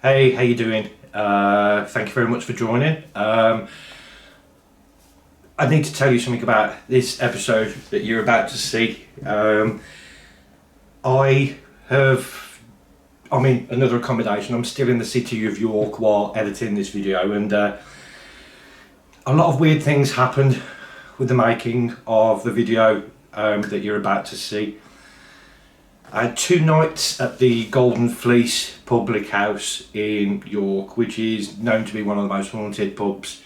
Hey, how you doing? Thank you very much for joining. I need to tell you something about this episode that you're about to see. I'm in another accommodation. I'm still in the city of York while editing this video, and a lot of weird things happened with the making of the video that you're about to see. I had 2 nights at the Golden Fleece public house in York, which is known to be one of the most haunted pubs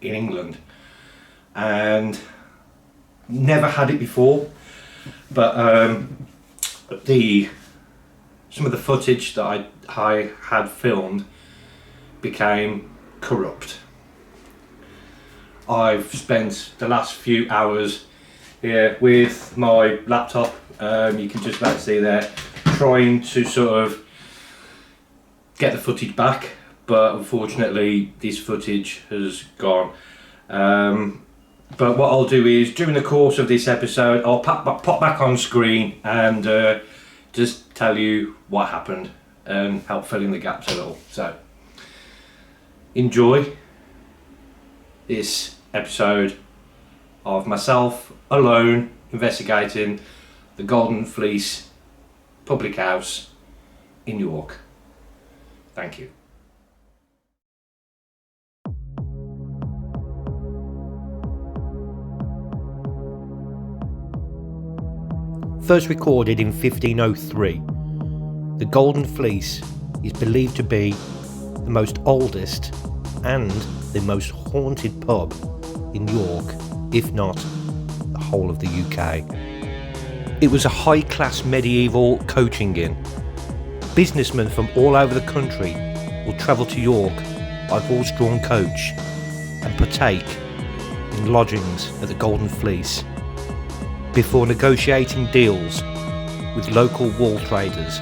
in England, and never had it before, but some of the footage that I had filmed became corrupt. I've spent the last few hours here with my laptop, you can just about see there, trying to sort of get the footage back, but unfortunately this footage has gone. But what I'll do is, during the course of this episode, I'll pop back on screen and just tell you what happened and help fill in the gaps a little. So enjoy this episode of myself alone investigating the Golden Fleece public house in York. Thank you. First recorded in 1503, the Golden Fleece is believed to be the most oldest and the most haunted pub in York, if not the whole of the UK. It was a high-class medieval coaching inn. Businessmen from all over the country will travel to York by horse-drawn coach and partake in lodgings at the Golden Fleece before negotiating deals with local wool traders,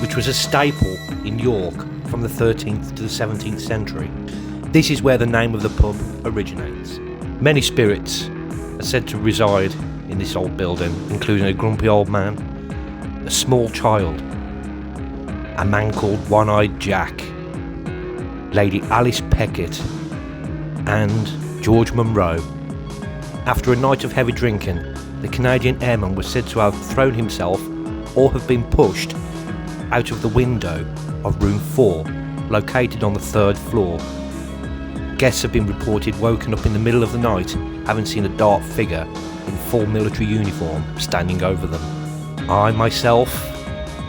which was a staple in York from the 13th to the 17th century. This is where the name of the pub originates. Many spirits are said to reside in this old building, including a grumpy old man, a small child, a man called One-Eyed Jack, Lady Alice Peckett, and George Monroe. After a night of heavy drinking, the Canadian airman was said to have thrown himself or have been pushed out of the window of room 4, located on the 3rd floor. Guests have been reported woken up in the middle of the night, having seen a dark figure in full military uniform standing over them. I myself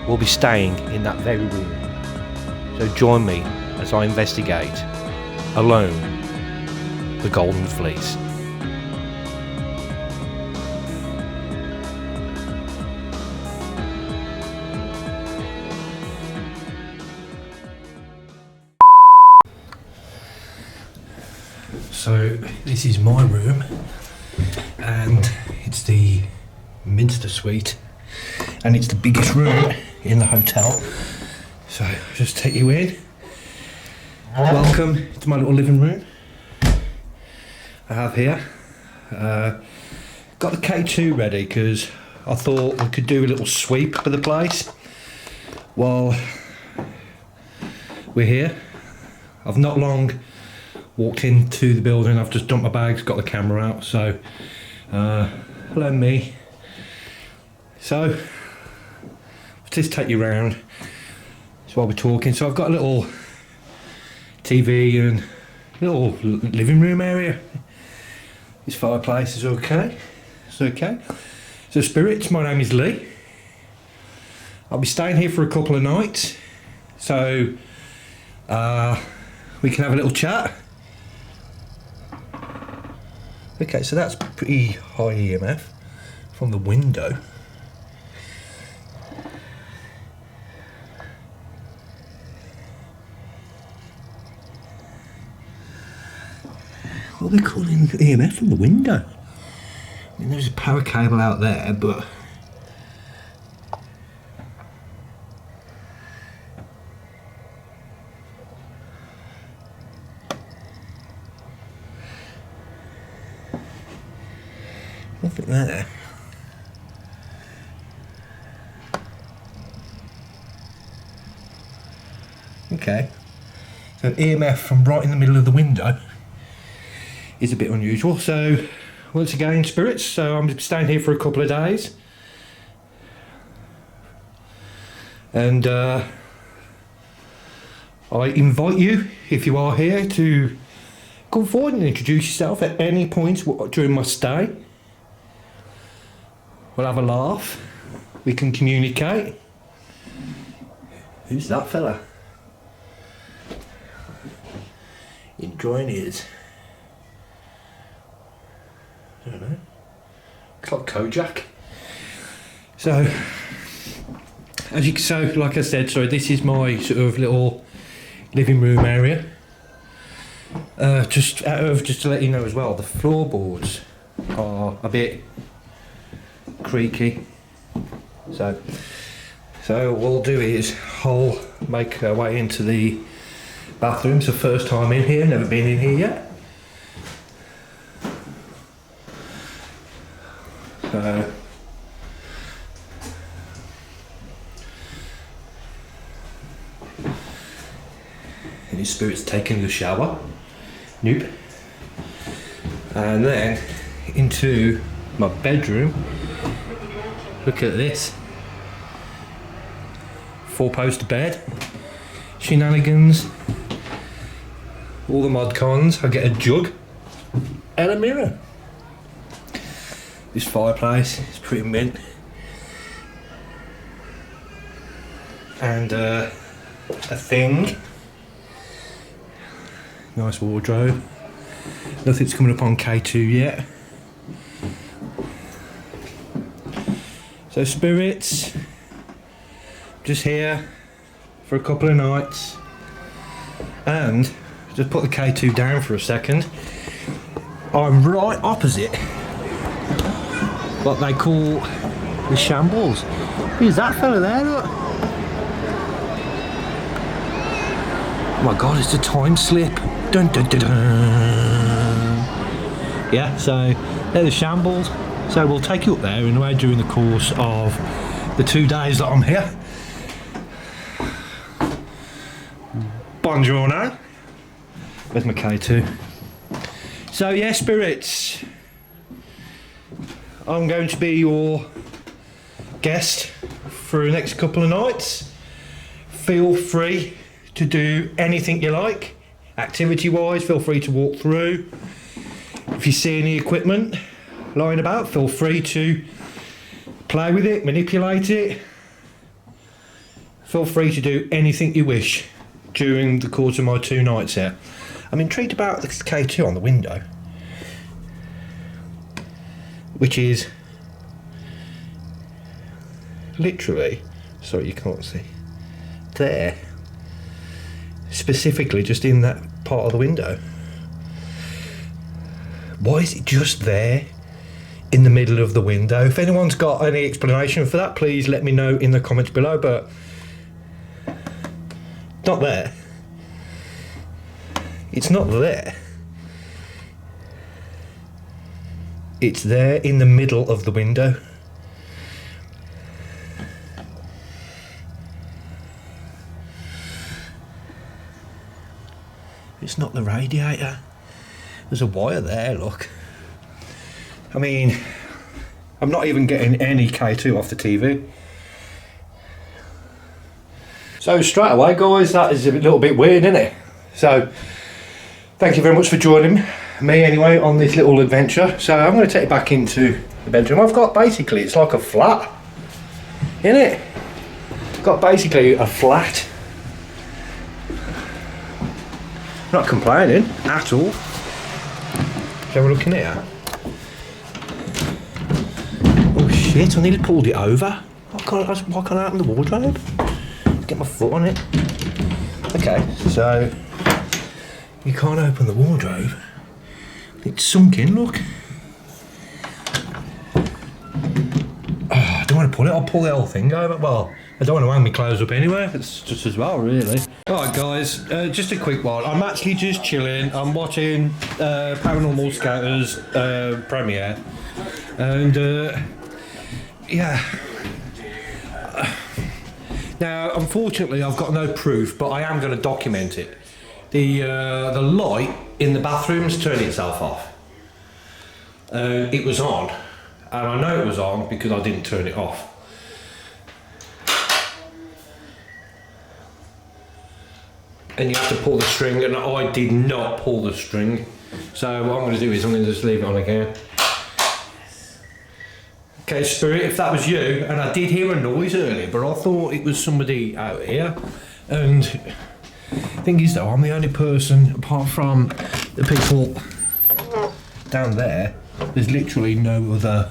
will be staying in that very room, so join me as I investigate, alone, the Golden Fleece. So this is my room, and it's the Minster Suite, and it's the biggest room in the hotel. So I'll just take you in. Welcome to my little living room. I have here got the K2 ready because I thought we could do a little sweep of the place while we're here. I've not long walked into the building. I've just dumped my bags, got the camera out, so hello me. So I'll just take you around while we're talking. So I've got a little TV and little living room area. This fireplace is okay. It's okay. So spirits, my name is Lee. I'll be staying here for a couple of nights, so we can have a little chat. Okay, so that's pretty high EMF from the window. What are we calling EMF from the window? I mean, there's a power cable out there, but nothing there. Okay. So an EMF from right in the middle of the window is a bit unusual. So once again, spirits, so I'm staying here for a couple of days. And I invite you, if you are here, to come forward and introduce yourself at any point during my stay. We'll have a laugh. We can communicate. Who's that fella? Enjoying his... I don't know. Looks like Kojak. So, like I said, this is my sort of little living room area. Just to let you know as well, the floorboards are a bit creaky. So what we'll do is I'll make our way into the bathroom. It's the first time in here, never been in here yet. So any spirits taking a shower. Nope. And then into my bedroom. Look at this. 4-post bed. Shenanigans. All the mod cons. I get a jug and a mirror. This fireplace is pretty mint. And a thing. Nice wardrobe. Nothing's coming up on K2 yet. So spirits, just here for a couple of nights. And just put the K2 down for a second. I'm right opposite what they call the shambles. Who's that fella there? Look. Oh my god, it's a time slip. Dun, dun, dun, dun. Yeah, so they're the shambles. So we'll take you up there anyway during the course of the 2 days that I'm here. Buongiorno. Where's my K2? So yeah, spirits. I'm going to be your guest for the next couple of nights. Feel free to do anything you like. Activity wise, feel free to walk through. If you see any equipment lying about, feel free to play with it, manipulate it. Feel free to do anything you wish during the course of my 2 nights here. I'm intrigued about the K2 on the window, which is literally, sorry you can't see, there. Specifically just in that part of the window. Why is it just there in the middle of the window? If anyone's got any explanation for that, please let me know in the comments below, but not there. It's not there. It's there in the middle of the window. It's not the radiator. There's a wire there, look. I mean, I'm not even getting any K2 off the TV. So straight away, guys, that is a little bit weird, isn't it? So, thank you very much for joining me anyway on this little adventure. So I'm going to take you back into the bedroom. I've got basically, it's like a flat, isn't it? Got basically a flat. Not complaining at all. So we're looking here. Oh shit, I nearly pulled it over. Why can't I open the wardrobe? Get my foot on it. Okay, so you can't open the wardrobe. It's sunk in, look. Oh, I don't want to pull it, I'll pull the whole thing over. Well, I don't want to hang my clothes up anyway, it's just as well, really. Alright guys, just a quick one. I'm actually just chilling. I'm watching Paranormal Scouters premiere. And yeah. Now, unfortunately, I've got no proof, but I am going to document it. The light in the bathroom's turned itself off. It was on, and I know it was on because I didn't turn it off. And you have to pull the string, and I did not pull the string. So what I'm going to do is I'm going to just leave it on again. Okay, Spirit, if that was you, and I did hear a noise earlier, but I thought it was somebody out here. And the thing is though, I'm the only person, apart from the people down there, there's literally no other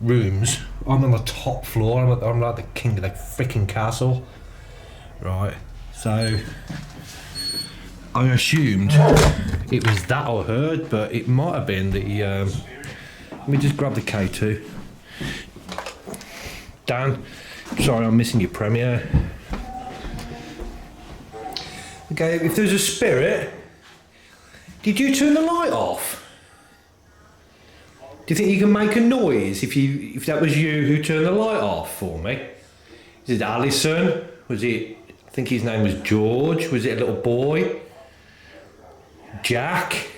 rooms. I'm on the top floor, I'm like the king of the freaking castle. Right, so I assumed it was that I heard, but it might have been the, let me just grab the K2. Dan, sorry I'm missing your premiere. Okay, if there's a spirit, did you turn the light off? Do you think you can make a noise if that was you who turned the light off for me? Is it Alison? Was it, I think his name was George, was it a little boy? Jack?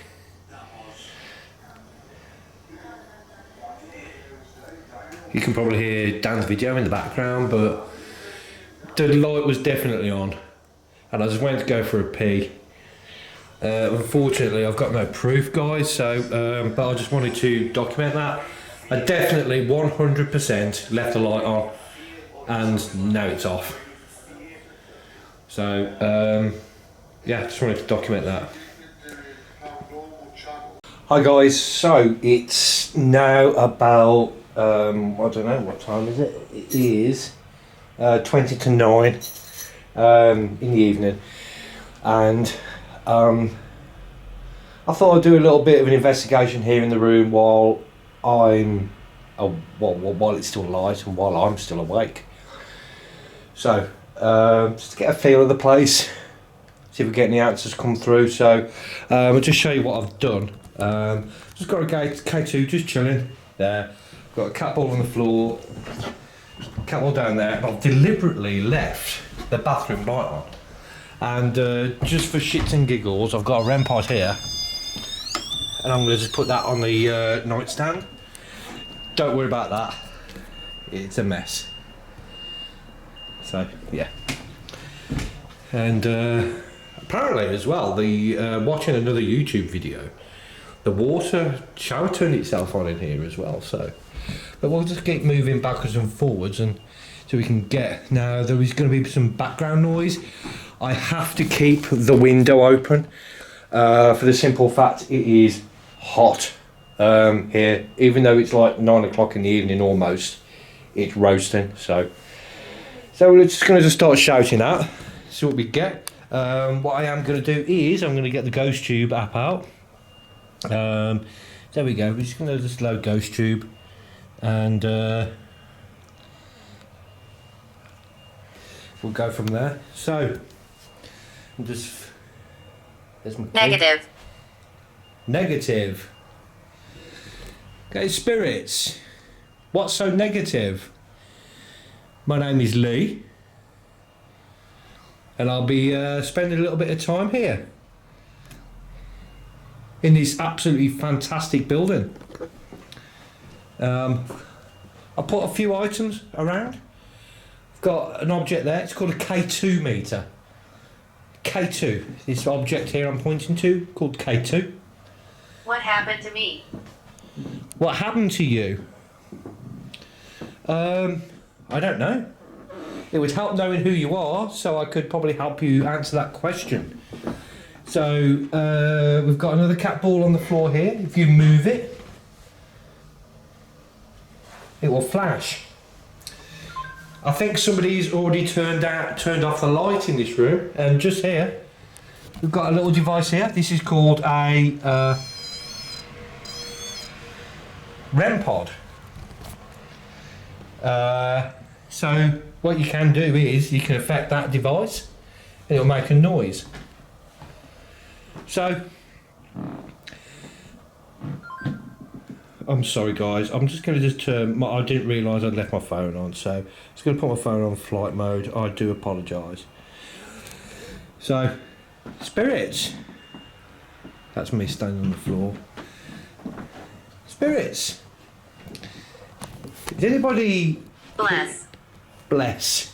You can probably hear Dan's video in the background, but the light was definitely on. And I just went to go for a pee. Unfortunately, I've got no proof, guys, so, but I just wanted to document that. I definitely 100% left the light on, and now it's off. So, yeah, just wanted to document that. Hi guys, so it's now about, I don't know, what time is it? It is 20 to 9 in the evening, and I thought I'd do a little bit of an investigation here in the room while while it's still light and while I'm still awake. So just to get a feel of the place, see if we get any answers come through. So I'll just show you what I've done. Just got a K2 just chilling there. Got a cat ball on the floor, cat ball down there, and I've deliberately left the bathroom light on. And just for shits and giggles, I've got a REM pod here, and I'm going to just put that on the nightstand. Don't worry about that, it's a mess. So yeah, and apparently as well, the watching another YouTube video, the water shower turned itself on in here as well. So, but we'll just keep moving backwards and forwards, and so we can get. Now there is going to be some background noise. I have to keep the window open for the simple fact it is hot here, even though it's like 9 o'clock in the evening almost. It's roasting, so we're just going to start shouting out, see what we get. What I am going to do is I'm going to get the Ghost Tube app out. There we go. We're just going to just load Ghost Tube, and we'll go from there. So just there's my negative. Negative. Okay, spirits. What's so negative? My name is Lee, and I'll be spending a little bit of time here in this absolutely fantastic building. I put a few items around. I've got an object there. It's called a K2 meter. K2. This object here I'm pointing to, called K2. What happened to me? What happened to you? I don't know. It would help knowing who you are, so I could probably help you answer that question. So we've got another cat ball on the floor here. If you move it, it will flash. I think somebody's already turned off the light in this room, and just here we've got a little device here. This is called a REM pod. So what you can do is you can affect that device and it'll make a noise. So I'm sorry guys, I'm just going to just turn, I didn't realise I'd left my phone on, so I'm just going to put my phone on flight mode. I do apologise. So, spirits. That's me standing on the floor. Spirits. Is anybody... Bless. Bless.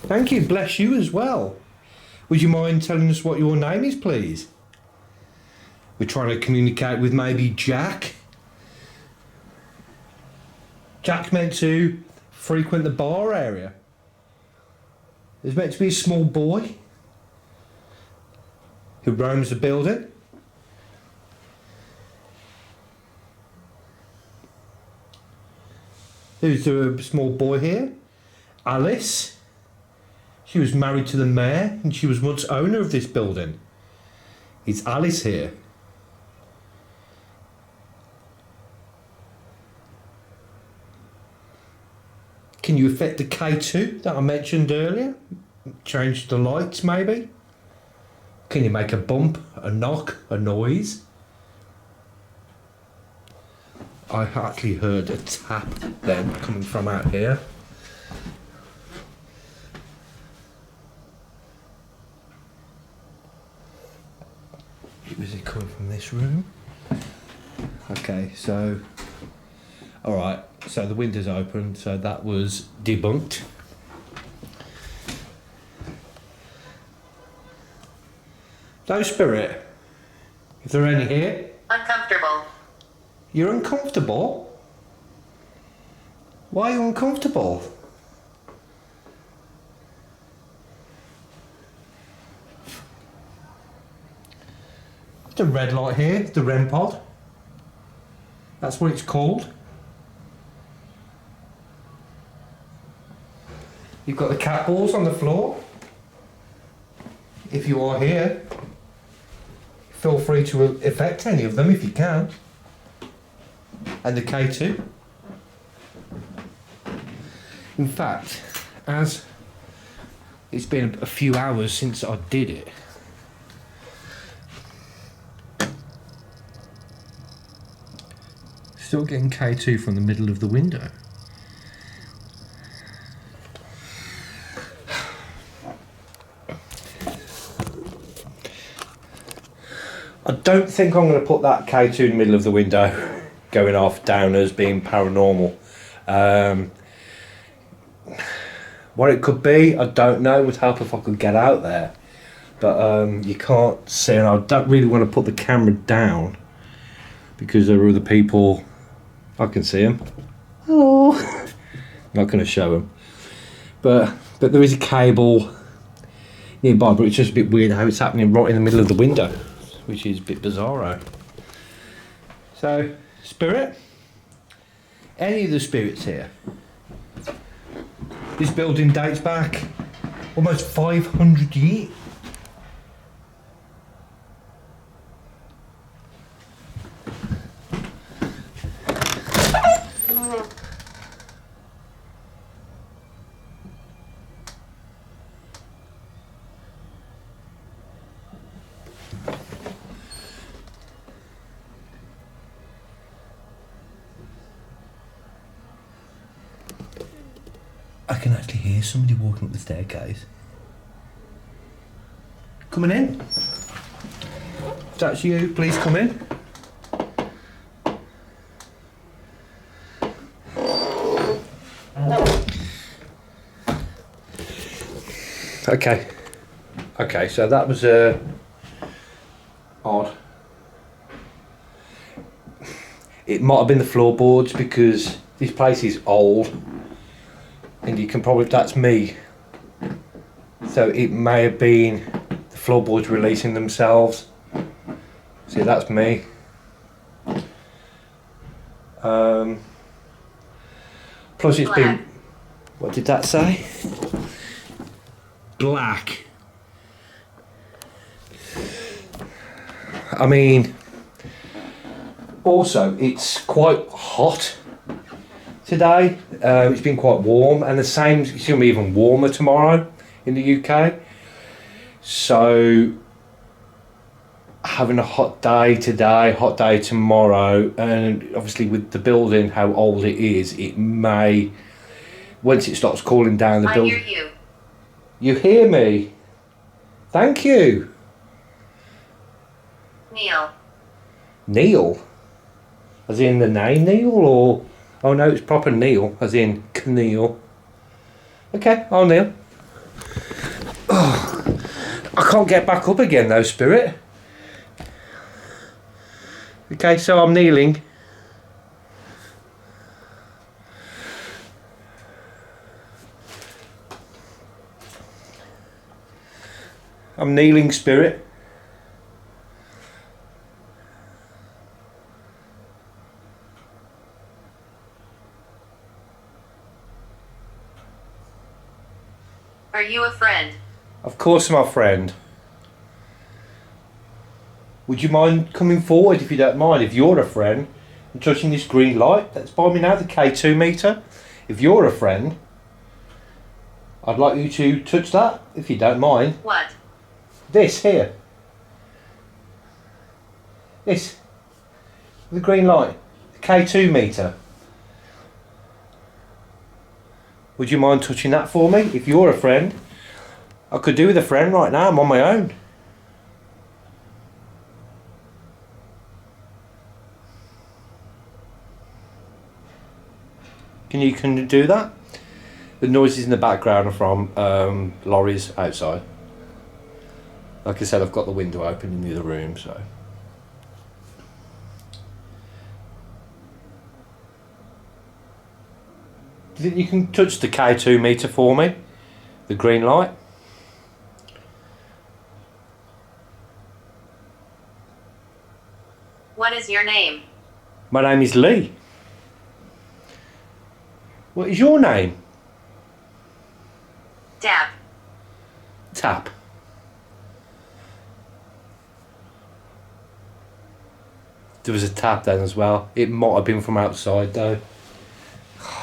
Thank you, bless you as well. Would you mind telling us what your name is, please? We're trying to communicate with maybe Jack. Jack's meant to frequent the bar area. There's meant to be a small boy who roams the building. Who's the small boy here? Alice. She was married to the mayor and she was once owner of this building. Is Alice here? Can you affect the K2 that I mentioned earlier? Change the lights maybe? Can you make a bump, a knock, a noise? I actually heard a tap then coming from out here. Was it coming from this room? Okay, so... Alright, so the window's open, so that was debunked. No spirit. Is there any here? Uncomfortable. You're uncomfortable? Why are you uncomfortable? The red light here, the REM pod. That's what it's called. You've got the cat balls on the floor. If you are here, feel free to affect any of them if you can. And the K2. In fact, as it's been a few hours since I did it, still getting K2 from the middle of the window. I don't think I'm going to put that K2 in the middle of the window going off down as being paranormal. What it could be, I don't know. It would help if I could get out there. But you can't see, and I don't really want to put the camera down because there are other people. I can see them. Hello. Not going to show them. But there is a cable nearby, but it's just a bit weird how it's happening right in the middle of the window, which is a bit bizarro. So, spirit? Any of the spirits here? This building dates back almost 500 years. I can actually hear somebody walking up the staircase. Coming in. If that's you, please come in. Okay, so that was odd. It might have been the floorboards because this place is old. And you can probably, that's me. So it may have been the floorboards releasing themselves. See, that's me. Plus it's been, what did that say? Black. I mean, also it's quite hot today. It's been quite warm, and the same, it's going to be even warmer tomorrow in the UK. So having a hot day today, hot day tomorrow, and obviously with the building, how old it is, it may, once it starts cooling down the I building... hear you. You hear me? Thank you. Neil. Neil? As in the name Neil, or... Oh no, it's proper Neil, as in Neil. Okay, I'll kneel. Oh, I can't get back up again though, Spirit. Okay, so I'm kneeling. I'm kneeling, Spirit. Are you a friend? Of course I'm a friend. Would you mind coming forward if you don't mind? If you're a friend and touching this green light that's by me now, the K2 meter. If you're a friend, I'd like you to touch that if you don't mind. What? This here. This. The green light. The K2 meter. Would you mind touching that for me? If you're a friend. I could do with a friend right now. I'm on my own. Can you do that? The noises in the background are from lorries outside. Like I said, I've got the window open in the other room, so. Do you think you can touch the K2 meter for me? The green light? What is your name? My name is Lee. What is your name? Dap. Tap. There was a tap then as well. It might have been from outside though.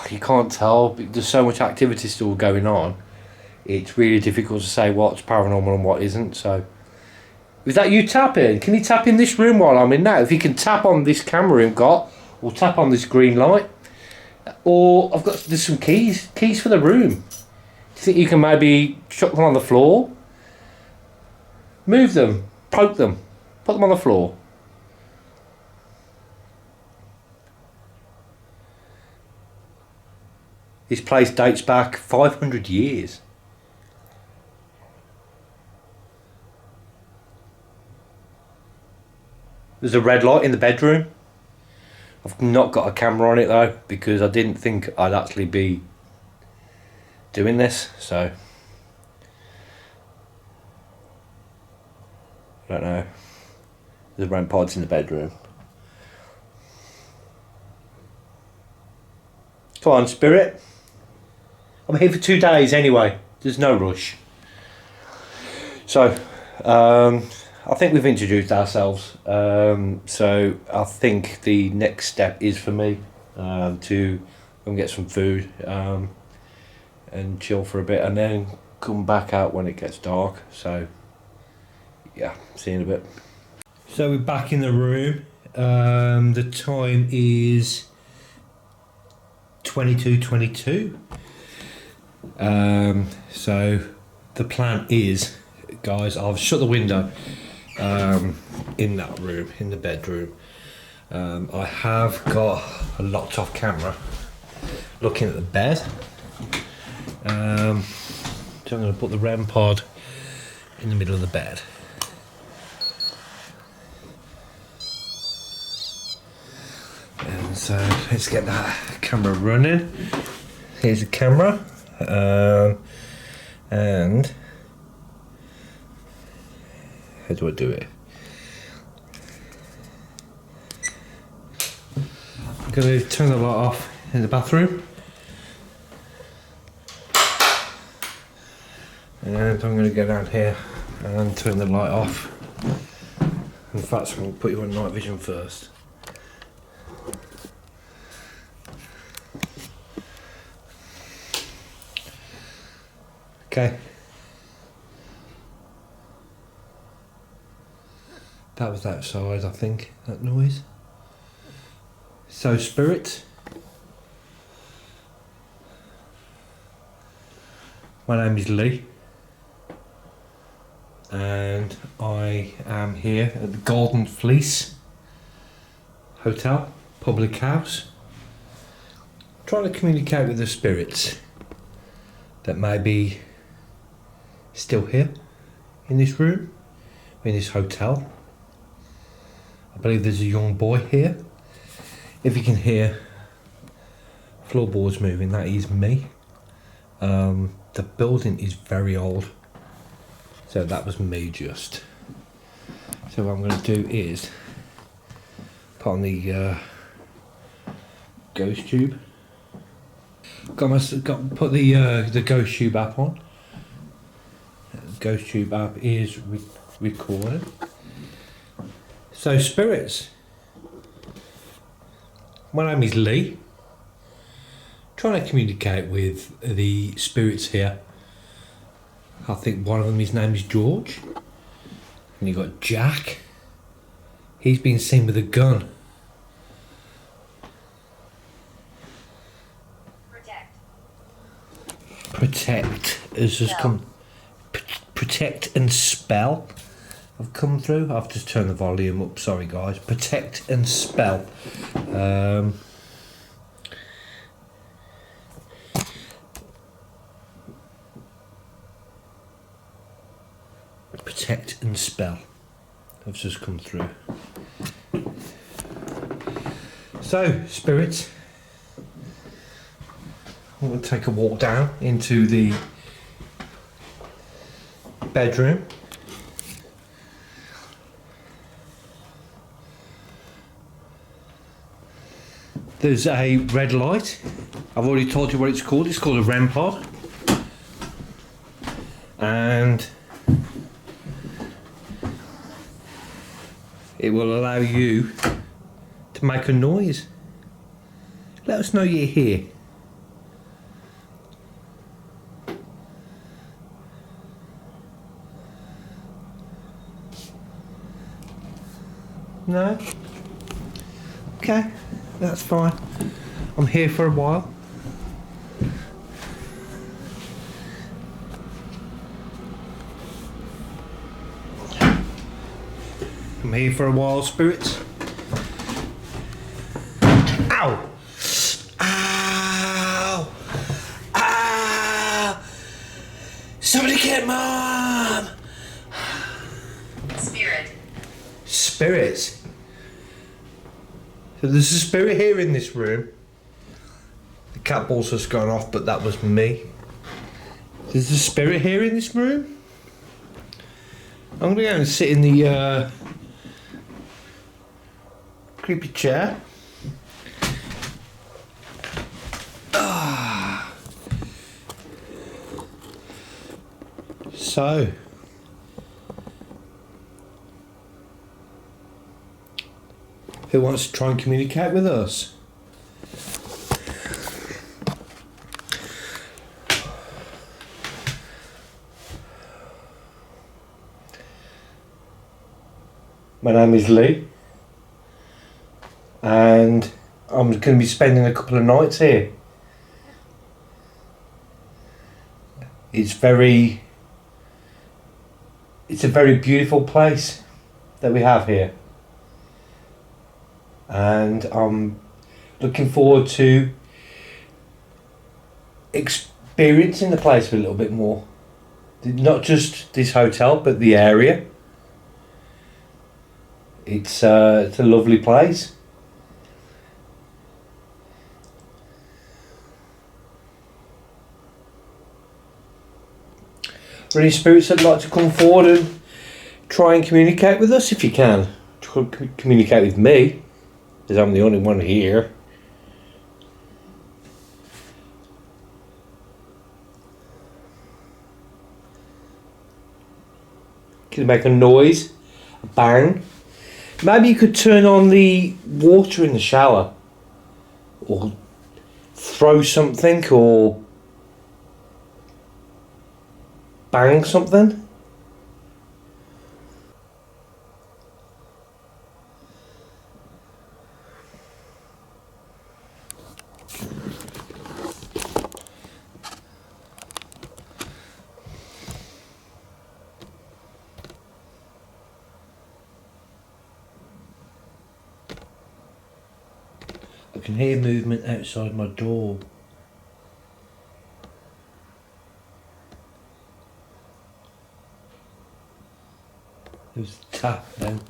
You can't tell. There's so much activity still going on. It's really difficult to say what's paranormal and what isn't. So, is that you tapping? Can you tap in this room while I'm in now? If you can tap on this camera we've got, or tap on this green light, or there's some keys for the room. Do you think you can maybe chuck them on the floor? Move them, poke them, put them on the floor. This place dates back 500 years. There's a red light in the bedroom. I've not got a camera on it though, because I didn't think I'd actually be doing this, so I don't know. There's REM pods in the bedroom. Come on, Spirit. I'm here for 2 days anyway. There's no rush. So, I think we've introduced ourselves. So I think the next step is for me to go and get some food and chill for a bit, and then come back out when it gets dark. So yeah, see you in a bit. So we're back in the room. The time is 22:22. So the plan is, guys, I've shut the window in that room, in the bedroom. I have got a locked off camera looking at the bed. So I'm going to put the REM pod in the middle of the bed. And so let's get that camera running. Here's the camera. And how do I do it? I'm going to turn the light off in the bathroom. And I'm going to go down here and turn the light off. In fact, I'm going to put you on night vision first. Okay. That was outside, I think, that noise. So, spirit, my name is Lee, and I am here at the Golden Fleece Hotel, public house, trying to communicate with the spirits that may be still here in this room, in this hotel. I believe there's a young boy here. If you can hear floorboards moving, that is me. The building is very old, so that was me just. So what I'm going to do is put on the ghost tube. Put the ghost tube app on. The ghost tube app is recording. So spirits, my name is Lee. Trying to communicate with the spirits here. I think one of them, his name is George. And you got Jack. He's been seen with a gun. Protect has just come. Protect and spell have come through. I've just turned the volume up. Sorry, guys. Protect and spell. Protect and spell have just come through. So, spirits, I'm going to take a walk down into the bedroom. There's a red light. I've already told you what it's called. It's called a REM pod. And it will allow you to make a noise. Let us know you're here. No? Okay, that's fine. I'm here for a while. I'm here for a while, spirits. Ow! Ow! Ow! Somebody get Mom! Spirit. Spirits? So there's a spirit here in this room. The cat ball's just gone off, but that was me. There's a spirit here in this room. I'm going to go and sit in the creepy chair. So, who wants to try and communicate with us? My name is Lee, and I'm going to be spending a couple of nights here. It's a very beautiful place that we have here, and I'm looking forward to experiencing the place a little bit more. Not just this hotel, but the area. It's a lovely place. Are any spirits that'd like to come forward and try and communicate with us if you can? Communicate with me, because I'm the only one here. Can you make a noise? A bang? Maybe you could turn on the water in the shower, or throw something, or bang something. can hear movement outside my door. There was a tap then.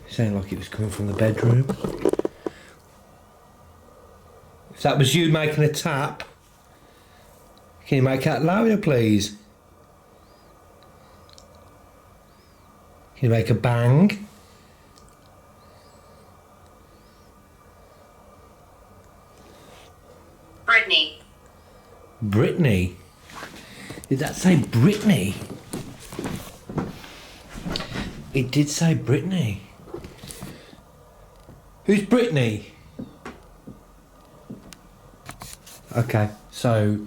Sounded like it was coming from the bedroom. If that was you making a tap, can you make that louder, please? Can you make a bang? Brittany. Brittany? Did that say Brittany? It did say Brittany. Who's Brittany? Okay, so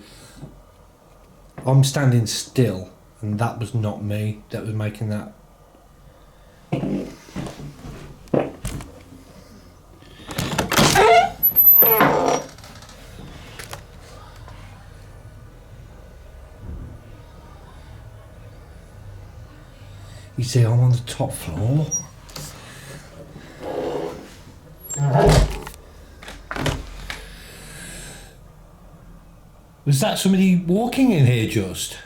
I'm standing still, and that was not me that was making that. You see, I'm on the top floor. Was that somebody walking in here just?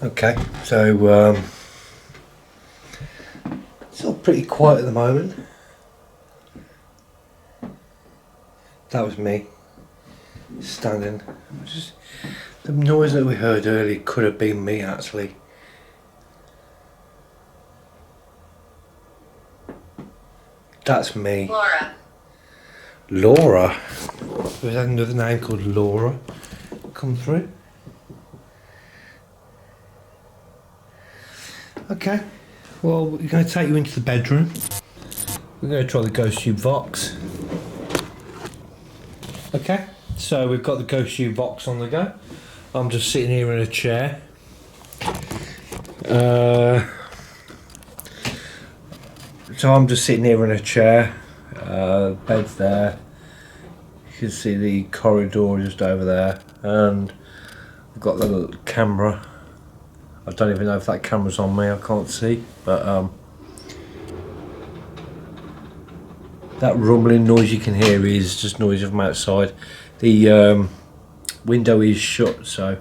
Okay, so it's all pretty quiet at the moment. That was me standing. Just the noise that we heard earlier could have been me actually. That's me. Laura. Laura? We had another name called Laura come through. Okay, well, we're going to take you into the bedroom. We're going to try the Ghost Tube Vox. Okay, so we've got the Ghost Tube Vox on the go. I'm just sitting here in a chair. So I'm just sitting here in a chair. Bed's there. You can see the corridor just over there, and I've got the little camera. I don't even know if that camera's on me, I can't see, but that rumbling noise you can hear is just noise from outside. The window is shut, so,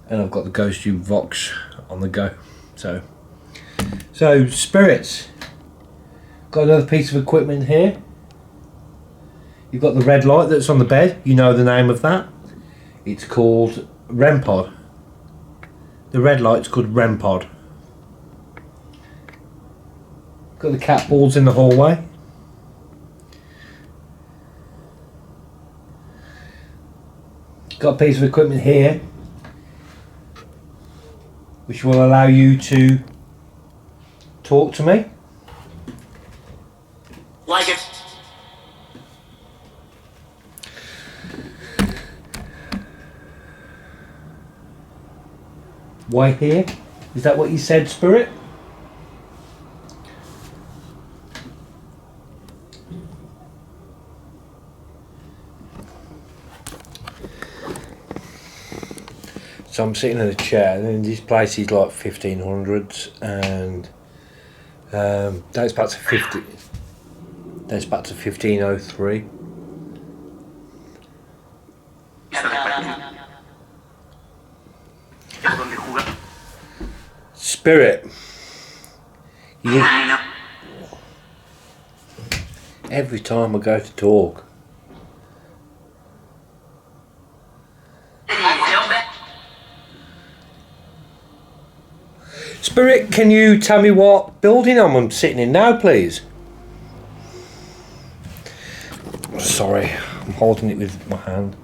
and I've got the Ghost Tube Vox on the go. So spirits, got another piece of equipment here. You've got the red light that's on the bed, you know the name of that. It's called REM pod. The red light's called REM pod. Got the cat balls in the hallway. Got a piece of equipment here which will allow you to talk to me. Like it. Why here? Is that what you said, Spirit? So I'm sitting in a chair, and this place is like 1500s, and dates back to 50. Dates back to 1503. Spirit, every time I go to talk, Spirit, can you tell me what building I'm sitting in now, please? Sorry, I'm holding it with my hand.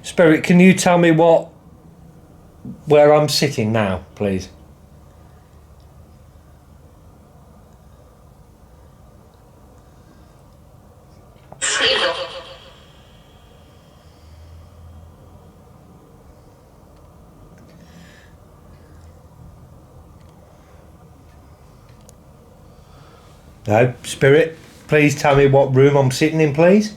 Spirit, can you tell me where I'm sitting now, please? No, Spirit, please tell me what room I'm sitting in, please.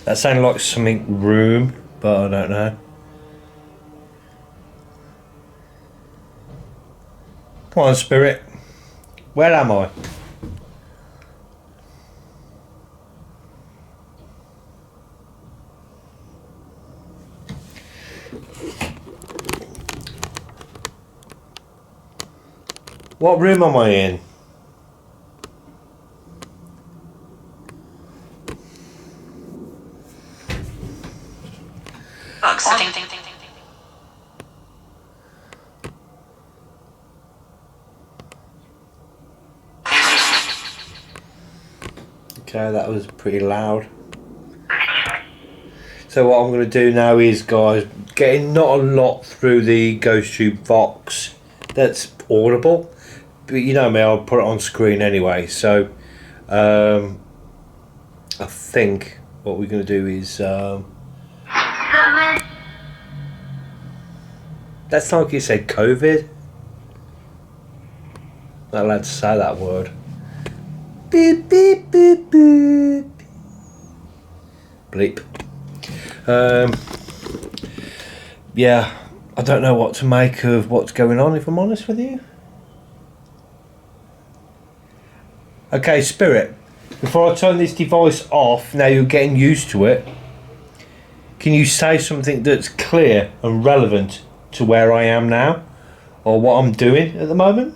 That sounded like something room, but I don't know. Come on, Spirit. Where am I? What room am I in? Books. Okay, that was pretty loud. So what I'm going to do now is, guys, getting not a lot through the Ghost Tube Vox that's audible, but you know me, I'll put it on screen anyway. So I think what we're going to do is that's like you said, COVID. Not allowed to say that word. Beep beep beep beep. Bleep. Yeah, I don't know what to make of what's going on, if I'm honest with you. Okay, Spirit, before I turn this device off, now you're getting used to it, can you say something that's clear and relevant to where I am now, or what I'm doing at the moment?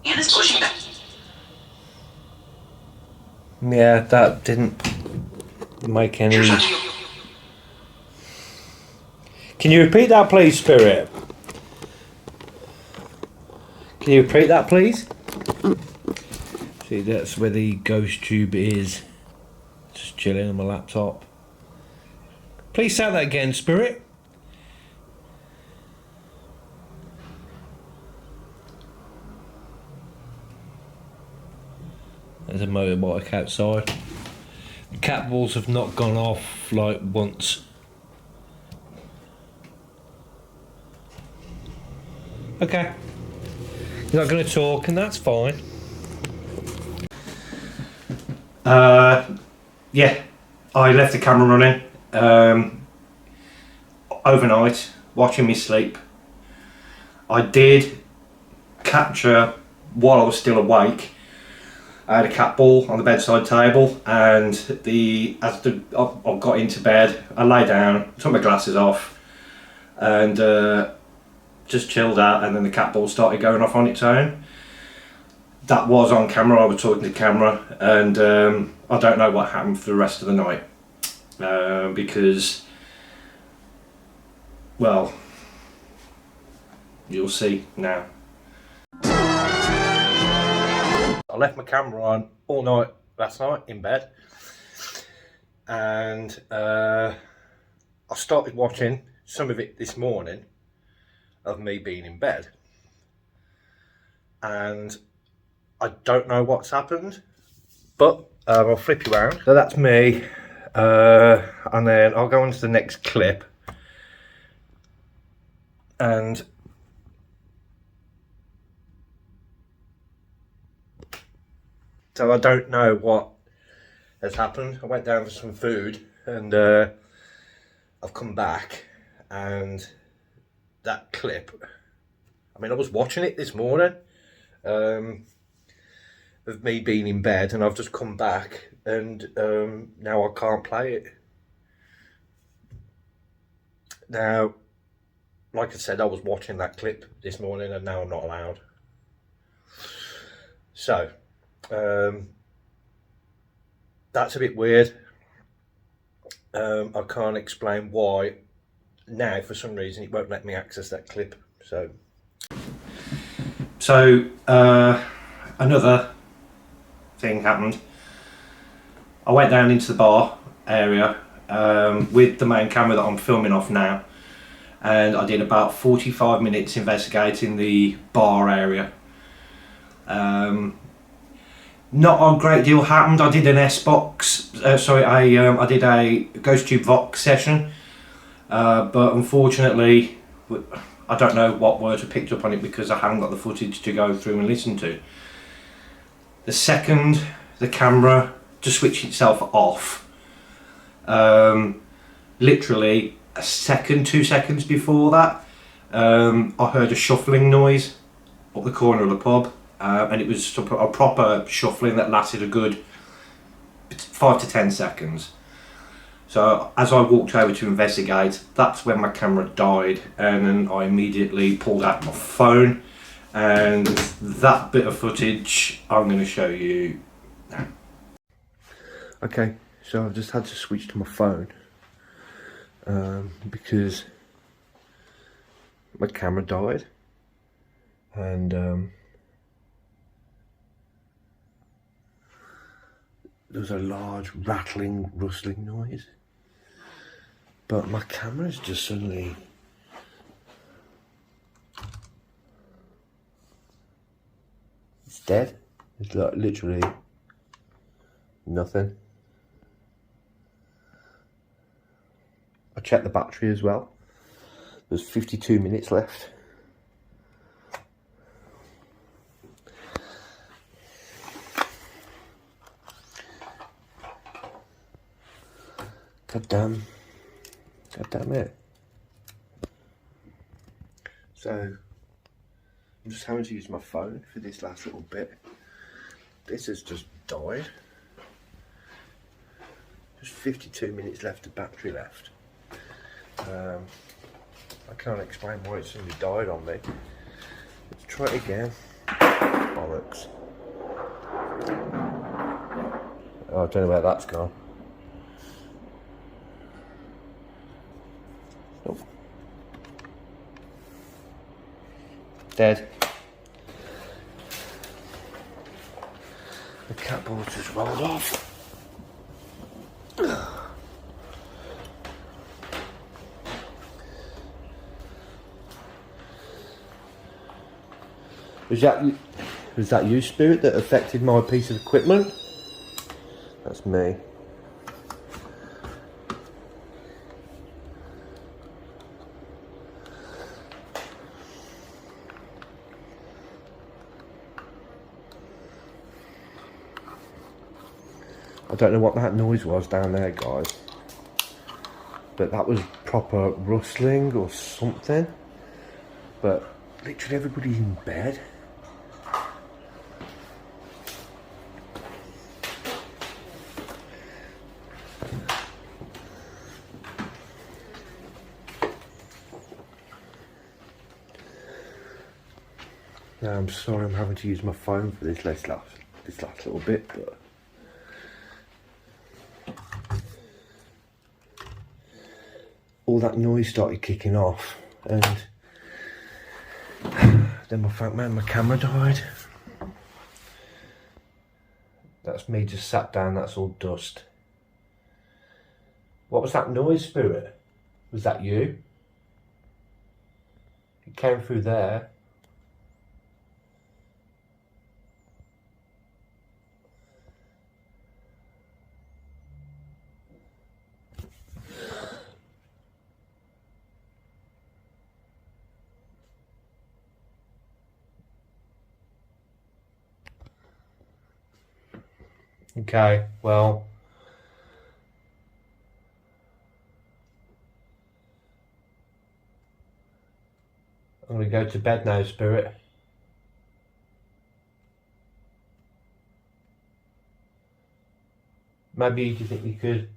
Anna's pushing back. Yeah, that didn't make any... Can you repeat that, please, Spirit? Can you repeat that, please? See, that's where the Ghost Tube is. Just chilling on my laptop. Please say that again, Spirit. There's a motorbike outside. The cat balls have not gone off like once. Okay. You're not going to talk, and that's fine. Yeah, I left the camera running overnight, watching me sleep. I did capture, while I was still awake, I had a cat ball on the bedside table, and I got into bed, I lay down, took my glasses off, and just chilled out, and then the cat ball started going off on its own. That was on camera, I was talking to camera, and I don't know what happened for the rest of the night, because, well, you'll see now. I left my camera on all night last night in bed, and I started watching some of it this morning of me being in bed, and I don't know what's happened, but I'll flip you around. So that's me, and then I'll go on to the next clip, and so I don't know what has happened. I went down for some food, and I've come back, and that clip, I mean, I was watching it this morning of me being in bed, and I've just come back, and now I can't play it. Now, like I said, I was watching that clip this morning, and now I'm not allowed. So that's a bit weird. I can't explain why now. For some reason it won't let me access that clip. So another thing happened. I went down into the bar area with the main camera that I'm filming off now, and I did about 45 minutes investigating the bar area. Not a great deal happened. I did an S-Box, I did a Ghost Tube Vox session, but unfortunately I don't know what words were picked up on it because I haven't got the footage to go through and listen to. The second the camera just switched itself off, literally a second, 2 seconds before that, I heard a shuffling noise up the corner of the pub, and it was a proper shuffling that lasted a good 5 to 10 seconds. So as I walked over to investigate, that's when my camera died, and then I immediately pulled out my phone, and that bit of footage I'm going to show you now. Okay, so I've just had to switch to my phone because my camera died, and there was a large rattling, rustling noise, but my camera's just suddenly it's dead. It's like literally nothing. I checked the battery as well. There's 52 minutes left. God damn it. So I'm just having to use my phone for this last little bit. This has just died. Just 52 minutes left of battery left. I can't explain why it suddenly died on me. Let's try it again. Bollocks. Oh, I don't know where that's gone. Oh. Dead. The cat ball just rolled off. Was that you, Spirit, that affected my piece of equipment? That's me. I don't know what that noise was down there, guys, but that was proper rustling or something. But literally everybody's in bed. Now I'm sorry I'm having to use my phone for this last little bit, but all that noise started kicking off, and then my camera died. That's me just sat down, that's all dust. What was that noise, Spirit? Was that you? It came through there. Okay, well, I'm going to go to bed now, Spirit. Maybe you think you could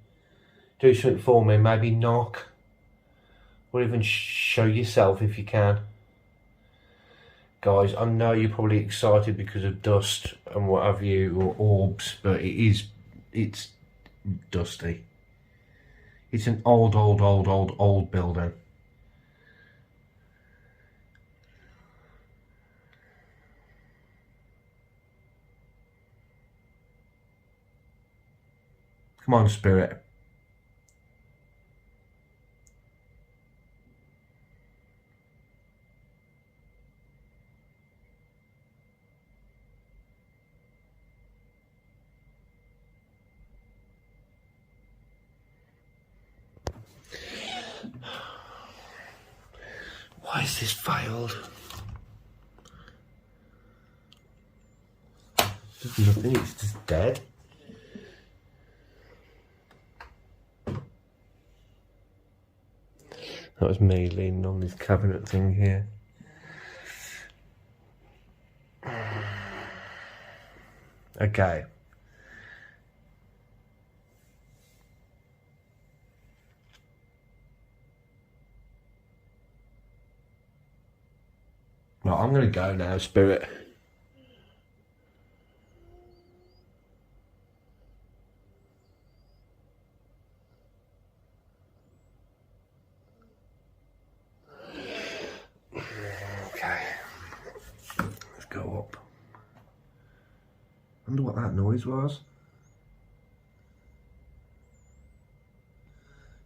do something for me, maybe knock, or even show yourself if you can. Guys, I know you're probably excited because of dust and what have you, or orbs, but it's dusty. It's an old building. Come on, Spirit. Why is this failed? There's nothing, it's just dead. That was me leaning on this cabinet thing here. Okay. Right, I'm gonna go now, Spirit. Okay. Let's go up. Wonder what that noise was.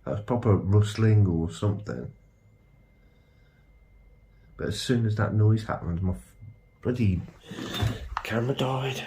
That was proper rustling or something. But as soon as that noise happened, my bloody camera died.